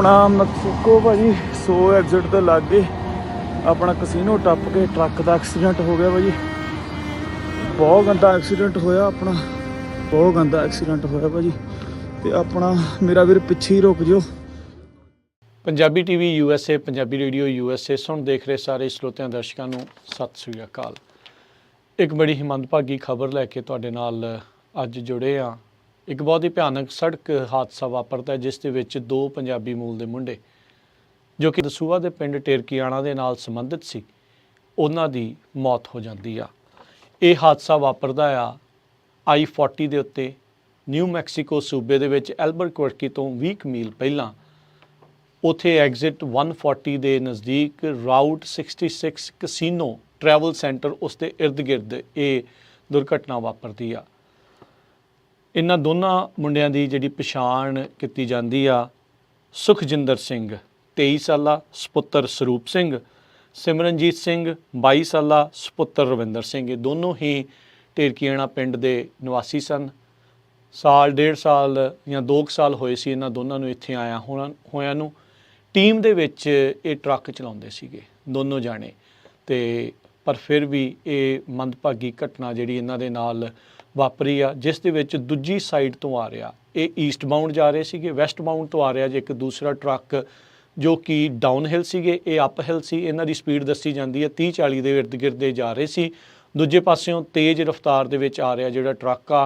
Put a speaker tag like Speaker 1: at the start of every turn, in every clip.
Speaker 1: अपना मैक्सीको भाजी 100 एग्जिट के लागे अपना कसीनो टप के ट्रक का एक्सीडेंट हो गया भाजी। बहुत गंदा एक्सीडेंट होया अपना, बहुत गंदा एक्सीडेंट होया भाजी। तो अपना मेरा वीर पिछे ही रुक जाओ।
Speaker 2: Punjabi TV USA, Punjabi radio USA सुन देख रहे सारे ਸਰੋਤਿਆਂ ਦਰਸ਼ਕਾਂ ਨੂੰ ਸਤਿ ਸ੍ਰੀ ਅਕਾਲ। एक बड़ी ही मंदभागी खबर लैके तुहाडे नाल अज जुड़े हाँ। एक बहुत ही भयानक सड़क हादसा वापरता है जिस दे विच दो पंजाबी मूल के मुंडे जो कि दसूहा के पिंड टेरकीआणा दे नाल संबंधित सी, उन्हां दी मौत हो जाती आ। ये हादसा वापरदा आ I-40 के उत्ते न्यू मैक्सीको सूबे दे विच एल्बरक्विर्की तो 20 मील पहलां उत्थे एग्जिट 140 के नज़दीक राउट 66 कसीनो ट्रैवल सेंटर उसके इर्द गिर्द ये दुर्घटना वापरती आ। इन्हां दोनों मुंडियां दी जिहड़ी पछाण कीती जांदी आ, सुखजिंदर सिंह 23 साला सपुत्र सरूप सिंह, सिमरनजीत सिंह 22 साला सपुत्र रविंदर सिंह। ये दोनों ही टेरकीआणा पिंड दे निवासी सन। साल डेढ़ साल या 2 साल होए सी इन्हां दोनों नूं इत्थे आया होया नूं। टीम दे विच ये ट्रक चलाउंदे सीगे दोनों जाने, ते पर फिर भी ये मंदभागी घटना जिहड़ी इन्हां दे नाल वापरी आ, जिस दे विच दूजी साइड तो आ रहा, ये ईस्ट बाउंड जा रहे सीगे, वैस्ट बाउंड तो आ रहा जे एक दूसरा ट्रक जो कि डाउन हिल सीगे, ये अप हिल सी। इन्हां दी स्पीड दसी जाती है 30-40 के इर्द गिर्द जा रहे सी। दूजे पासियों तेज़ रफ्तार दे विच आ रहा जिहड़ा ट्रक आ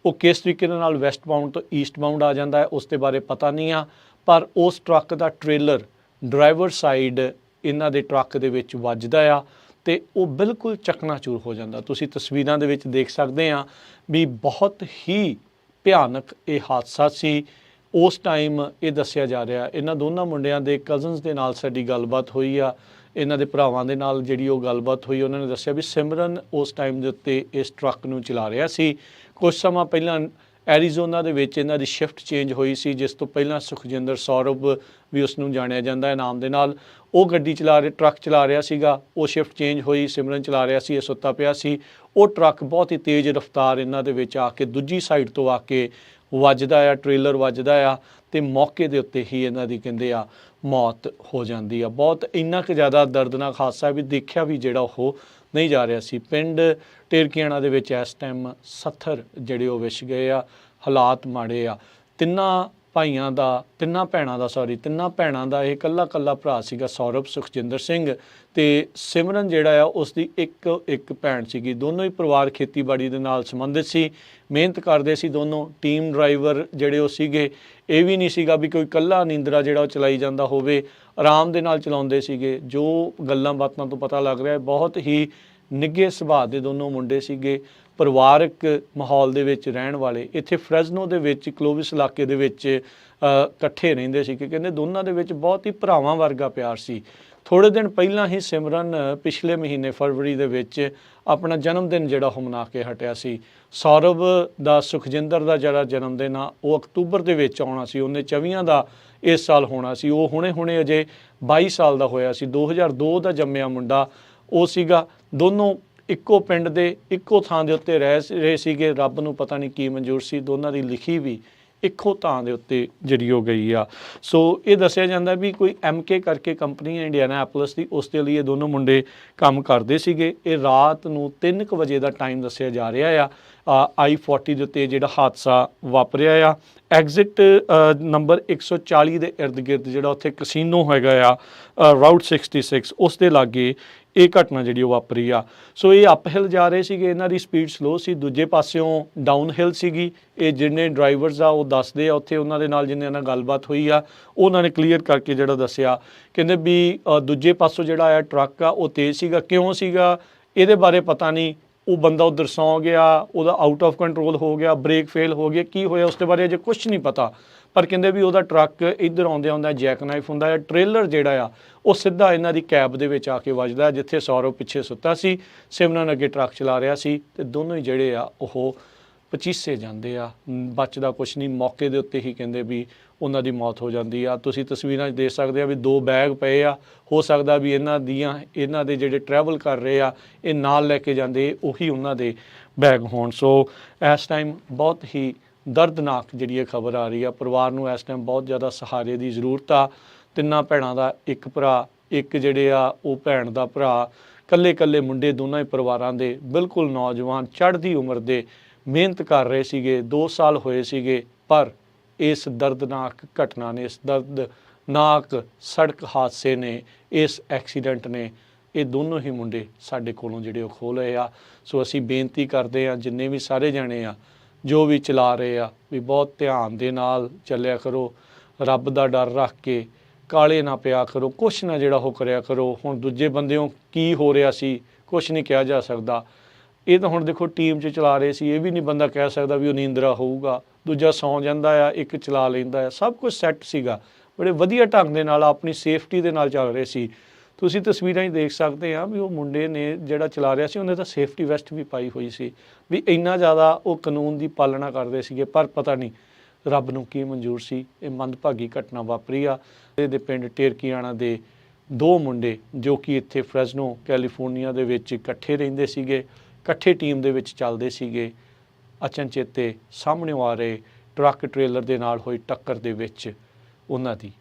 Speaker 2: वो किस तरीके दे नाल वैस्ट बाउंड तो ईस्ट बाउंड आ जाता है उसके बारे पता नहीं आ, पर उस ट्रक का ट्रेलर ड्राइवर साइड इन्हां दे ट्रक दे विच वजदा आ ते वो बिल्कुल चकनाचूर हो जाता। तुसी तस्वीरां दे विच देख सकते हैं भी बहुत ही भयानक ये हादसा सी। उस टाइम ये दस्सिया जा रहा इन्हां दोनों मुंडियां दे कज़न्स दे नाल साडी गलबात हुई आ, इन्हां दे भरावां दे नाल जिहड़ी वो गलबात हुई उन्होंने दस्सिया भी सिमरन उस टाइम दे उत्ते इस ट्रक नूं चला रहा सी। कुछ समा पहलां एरीजोना दे विच इन्हां दी शिफ्ट चेंज हुई सी, जिस तो पहलां सुखजिंदर सौरभ भी उसनूं जाणिया जांदा है नाम दे नाल, वो गड्डी चला रहे ट्रक चला रहा सीगा। वो शिफ्ट चेंज हुई, सिमरन चला रहा सी, सुत्ता पिया सी। वो ट्रक बहुत ही तेज़ रफ्तार इन्हां दे विच आके दूजी साइड तो आके वजदा आ, ट्रेलर वजदा आ ते मौके दे उत्ते ही इन्हां दी कहंदे आ मौत हो जाती है। बहुत इन्ना क ज़्यादा दर्दनाक हादसा भी देखिया भी जिहड़ा वो नहीं जा रहा सी। पिंड टेरकीआणा दे विच इस टाइम 70 जिहड़े वो विछ गए आ, हालात माड़े आ। तिन्नां भाइयों का तिन्ना भैनों का यह कल्ला कल्ला भरा सीगा सौरभ सुखजिंदर सिंह, ते सिमरन जिहड़ा आ उसकी एक भैन सीगी। दोनों ही परिवार खेतीबाड़ी दे नाल संबंधित सी, मेहनत करते सी दोनों। टीम ड्राइवर जिहड़े वो सीगे, ये भी नहीं सीगा भी कोई कल्ला नींदरा जिहड़ा वो चलाई जांदा होवे, आराम दे नाल चलाउंदे सीगे। जो गल्लां बातां तो पता लग रहा है बहुत ही निघे सुभाਅ दे दोनों मुंडे सीगे, परिवारक माहौल दे विच रहण वाले। इत्थे फ्रेजनो दे विच क्लोविस इलाके दे विच इकट्ठे रहिंदे सी कि कहंदे दोनों दे विच बहुत ही भरावां वर्गा प्यार सी। थोड़े दिन पहलां ही सिमरन पिछले महीने फरवरी दे विच अपना जन्मदिन जिहड़ा वो मना के हटिया सी। सौरभ दा सुखजिंदर दा जिहड़ा जन्मदिन आ वो अक्तूबर दे विच आउणा सी, उन्हें 24 दा इस साल होना सी। वो हुणे अजे 22 साल दा होया सी, 2002 दा जम्मिया मुंडा वो सीगा। दोनों इक्को पिंड दे इक्को थां दे उत्ते रहे सीगे। रब नूं पता नहीं की मंजूर सी, दोनों की लिखी भी इक्को थां दे उत्ते जिहड़ी हो गई आ। सो ये दस्सिया जांदा भी कोई MK करके कंपनी है इंडियानापोलिस दी, उस दे लिए दोनों मुंडे काम करदे सीगे। ये रात नूं 3 वजे का टाइम दस्सिया जा रहा आ। I-40 दे उत्ते जिहड़ा हादसा वापरिया आ, एग्जिट नंबर 140 के इर्द गिर्द जिहड़ा उत्थे कसीनो हैगा आ राउट 66 उस दे लागे ये घटना जी वापरी आ। सो ये अप हिल जा रहे सीगे, इन्हां दी स्पीड स्लो सी। दूजे पासियों डाउन हिल सीगी। ये जिन्ने ड्राइवर्स आ वो दसदे आ उत्थे उन्हां दे नाल जिन्ने नाल गलबात हुई आ उन्हां ने क्लीयर करके जिहड़ा दस्सिया कहंदे भी दूजे पासों जिहड़ा आ ट्रक आ वो तेज़ सीगा। क्यों सीगा इहदे बारे पता नहीं। वो बंदा उधर सौ गया, वह आउट ऑफ कंट्रोल हो गया, ब्रेक फेल हो गया, की होया उसके बारे अजे कुछ नहीं पता। पर कहते भी वह ट्रक इधर आउंदे आउंदा जैक नाइफ हुंदा है, ट्रेलर जिहड़ा आ वो सीधा इन्हां दी कैब दे विच आके वजदा, जिथे सौरभ पिछे सुत्ता सी, सिमरन अगे ट्रक चला रहा सी, ते दोनों ही जिहड़े आ ओह पचीसे जाते आ, बचदा कुछ नहीं। मौके दे उत्ते ही कहंदे भी उन्हां दी मौत हो जाती आ। तुसीं तस्वीरां देख सकते हो भी 2 बैग पे आ, हो सकदा भी इन्हां दे जिहड़े ट्रैवल कर रहे आ ये नाल लैके जांदे उही उन्हां दे बैग होण। सो इस टाइम बहुत ही ਦਰਦਨਾਕ ਜਿਹੜੀ ਇਹ ਖਬਰ ਆ ਰਹੀ ਆ। ਪਰਿਵਾਰ ਨੂੰ ਇਸ ਟਾਈਮ ਬਹੁਤ ਜ਼ਿਆਦਾ ਸਹਾਰੇ ਦੀ ਜ਼ਰੂਰਤ ਆ। ਤਿੰਨਾਂ ਭੈਣਾਂ ਦਾ ਇੱਕ ਭਰਾ, ਇੱਕ ਜਿਹੜੇ ਆ ਉਹ ਭੈਣ ਦਾ ਭਰਾ, ਕੱਲੇ ਮੁੰਡੇ, ਦੋਨਾਂ ਹੀ ਪਰਿਵਾਰਾਂ ਦੇ ਬਿਲਕੁਲ ਨੌਜਵਾਨ ਚੜ੍ਹਦੀ ਉਮਰ ਦੇ, ਮਿਹਨਤ ਕਰ ਰਹੇ ਸੀਗੇ। 2 ਸਾਲ ਹੋਏ ਸੀਗੇ, ਪਰ ਇਸ ਦਰਦਨਾਕ ਘਟਨਾ ਨੇ, ਇਸ ਦਰਦਨਾਕ ਸੜਕ ਹਾਦਸੇ ਨੇ, ਇਸ ਐਕਸੀਡੈਂਟ ਨੇ ਇਹ ਦੋਨੋਂ ਹੀ ਮੁੰਡੇ ਸਾਡੇ ਕੋਲੋਂ ਜਿਹੜੇ ਉਹ ਖੋਹ ਲਏ ਆ। ਸੋ ਅਸੀਂ ਬੇਨਤੀ ਕਰਦੇ ਹਾਂ ਜਿੰਨੇ ਵੀ ਸਾਰੇ ਜਾਣੇ ਆ ਜੋ ਵੀ ਚਲਾ ਰਹੇ ਆ ਵੀ ਬਹੁਤ ਧਿਆਨ ਦੇ ਨਾਲ ਚੱਲਿਆ ਕਰੋ, ਰੱਬ ਦਾ ਡਰ ਰੱਖ ਕੇ, ਕਾਲੇ ਨਾ ਪਿਆ ਕਰੋ, ਕੁਛ ਨਾ ਜਿਹੜਾ ਉਹ ਕਰਿਆ ਕਰੋ। ਹੁਣ ਦੂਜੇ ਬੰਦਿਆਂ ਕੀ ਹੋ ਰਿਹਾ ਸੀ ਕੁਛ ਨਹੀਂ ਕਿਹਾ ਜਾ ਸਕਦਾ। ਇਹ ਤਾਂ ਹੁਣ ਦੇਖੋ ਟੀਮ 'ਚ ਚਲਾ ਰਹੇ ਸੀ, ਇਹ ਵੀ ਨਹੀਂ ਬੰਦਾ ਕਹਿ ਸਕਦਾ ਵੀ ਉਹ ਨੀਂਦਰਾ ਹੋਊਗਾ, ਦੂਜਾ ਸੌਂ ਜਾਂਦਾ ਆ, ਇੱਕ ਚਲਾ ਲੈਂਦਾ ਆ। ਸਭ ਕੁਝ ਸੈੱਟ ਸੀਗਾ, ਬੜੇ ਵਧੀਆ ਢੰਗ ਦੇ ਨਾਲ ਆਪਣੀ ਸੇਫਟੀ ਦੇ ਨਾਲ ਚੱਲ ਰਹੇ ਸੀ। ਤੁਸੀਂ ਤਸਵੀਰਾਂ 'ਚ ਦੇਖ ਸਕਦੇ ਆ ਵੀ ਉਹ ਮੁੰਡੇ ਨੇ ਜਿਹੜਾ ਚਲਾ ਰਿਹਾ ਸੀ ਉਹਨੇ ਤਾਂ ਸੇਫਟੀ ਵੈਸਟ ਵੀ ਪਾਈ ਹੋਈ ਸੀ, ਵੀ ਇੰਨਾ ਜ਼ਿਆਦਾ ਉਹ ਕਾਨੂੰਨ ਦੀ ਪਾਲਣਾ ਕਰਦੇ ਸੀਗੇ। ਪਰ ਪਤਾ ਨਹੀਂ ਰੱਬ ਨੂੰ ਕੀ ਮਨਜ਼ੂਰ ਸੀ, ਇਹ ਮੰਦਭਾਗੀ ਘਟਨਾ ਵਾਪਰੀ ਆ। ਇਹਦੇ ਪਿੰਡ ਟੇਰਕੀਆਣਾ ਦੇ 2 ਮੁੰਡੇ ਜੋ ਕਿ ਇੱਥੇ ਫ੍ਰੈਜ਼ਨੋ ਕੈਲੀਫੋਰਨੀਆ ਦੇ ਵਿੱਚ ਇਕੱਠੇ ਰਹਿੰਦੇ ਸੀਗੇ, ਇਕੱਠੇ ਟੀਮ ਦੇ ਵਿੱਚ ਚੱਲਦੇ ਸੀਗੇ। ਅਚਨਚੇਤੇ ਸਾਹਮਣੇ ਆ ਰਹੇ ਟਰੱਕ ਟ੍ਰੇਲਰ ਦੇ ਨਾਲ ਹੋਈ ਟੱਕਰ ਦੇ ਵਿੱਚ ਉਹਨਾਂ ਦੀ